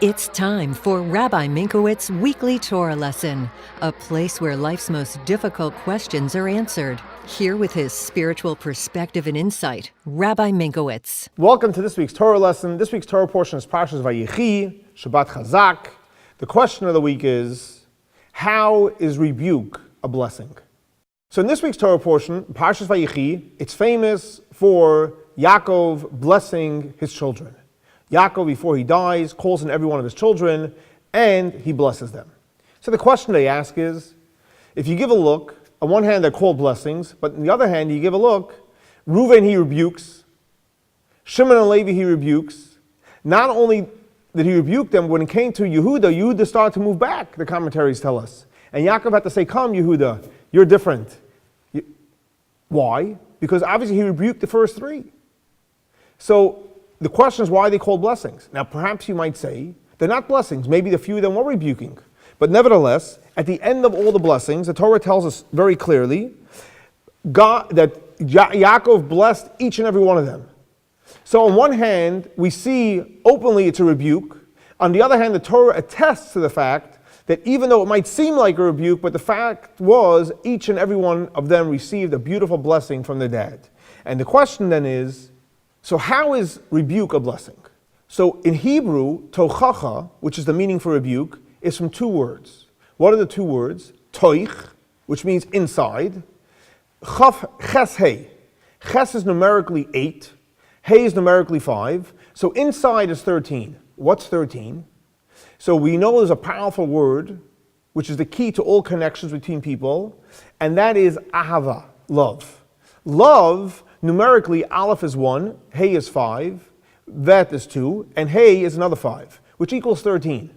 It's time for Rabbi Minkowicz's Weekly Torah Lesson, a place where life's most difficult questions are answered. Here with his spiritual perspective and insight, Rabbi Minkowicz. Welcome to this week's Torah lesson. This week's Torah portion is Parsha's Vayechi, Shabbat Chazak. The question of the week is, how is rebuke a blessing? So in this week's Torah portion, Parsha's Vayechi, it's famous for Yaakov blessing his children. Yaakov, before he dies, calls in every one of his children, and he blesses them. So the question they ask is, if you give a look, on one hand they're called blessings, but on the other hand you give a look, Reuven he rebukes, Shimon and Leib he rebukes. Not only did he rebuke them, when it came to Yehuda started to move back, the commentaries tell us. And Yaakov had to say, come Yehuda, you're different. Why? Because obviously he rebuked the first three. So the question is, why are they called blessings? Now perhaps you might say, they're not blessings. Maybe the few of them were rebuking. But nevertheless, at the end of all the blessings, the Torah tells us very clearly that Yaakov blessed each and every one of them. So on one hand, we see openly it's a rebuke. On the other hand, the Torah attests to the fact that even though it might seem like a rebuke, but the fact was each and every one of them received a beautiful blessing from their dad. And the question then is, so how is rebuke a blessing? So in Hebrew, tochacha, which is the meaning for rebuke, is from two words. What are the two words? Toich, which means inside. Ches hey. Ches is numerically 8. Hey is numerically 5. So inside is 13. What's 13? So we know there's a powerful word, which is the key to all connections between people, and that is ahava, love. Love, numerically, aleph is 1, hey is 5, vet is 2, and hey is another 5, which equals 13.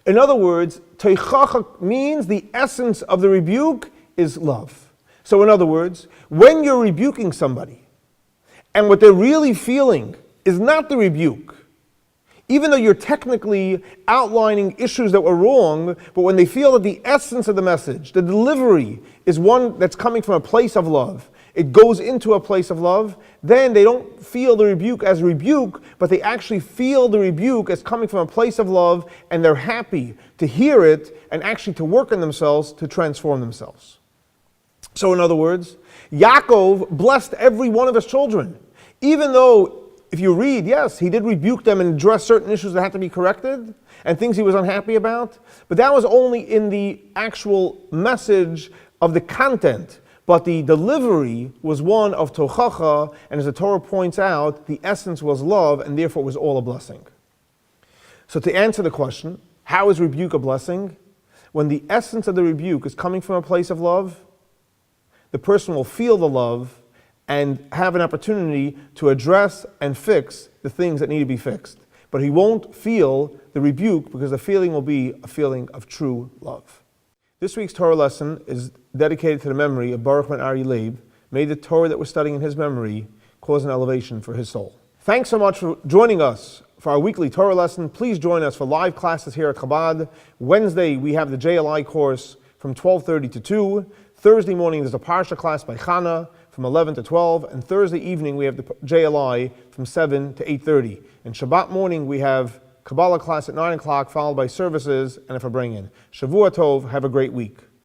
In other words, teichacha means the essence of the rebuke is love. So in other words, when you're rebuking somebody, and what they're really feeling is not the rebuke, even though you're technically outlining issues that were wrong, but when they feel that the essence of the message, the delivery, is one that's coming from a place of love, it goes into a place of love, then they don't feel the rebuke as rebuke, but they actually feel the rebuke as coming from a place of love, and they're happy to hear it and actually to work on themselves to transform themselves. So in other words, Yaakov blessed every one of his children. Even though, if you read, yes, he did rebuke them and address certain issues that had to be corrected and things he was unhappy about, but that was only in the actual message of the content. But the delivery was one of tochacha, and as the Torah points out, the essence was love, and therefore it was all a blessing. So to answer the question, how is rebuke a blessing? When the essence of the rebuke is coming from a place of love, the person will feel the love and have an opportunity to address and fix the things that need to be fixed. But he won't feel the rebuke because the feeling will be a feeling of true love. This week's Torah lesson is dedicated to the memory of Baruch and Aryeh Leib. May the Torah that we're studying in his memory cause an elevation for his soul. Thanks so much for joining us for our weekly Torah lesson. Please join us for live classes here at Chabad. Wednesday we have the JLI course from 12:30 to 2. Thursday morning there's a Parsha class by Chana from 11 to 12. And Thursday evening we have the JLI from 7 to 8:30. And Shabbat morning we have Kabbalah class at 9 o'clock, followed by services and a Farbrengen. Shavua Tov, have a great week.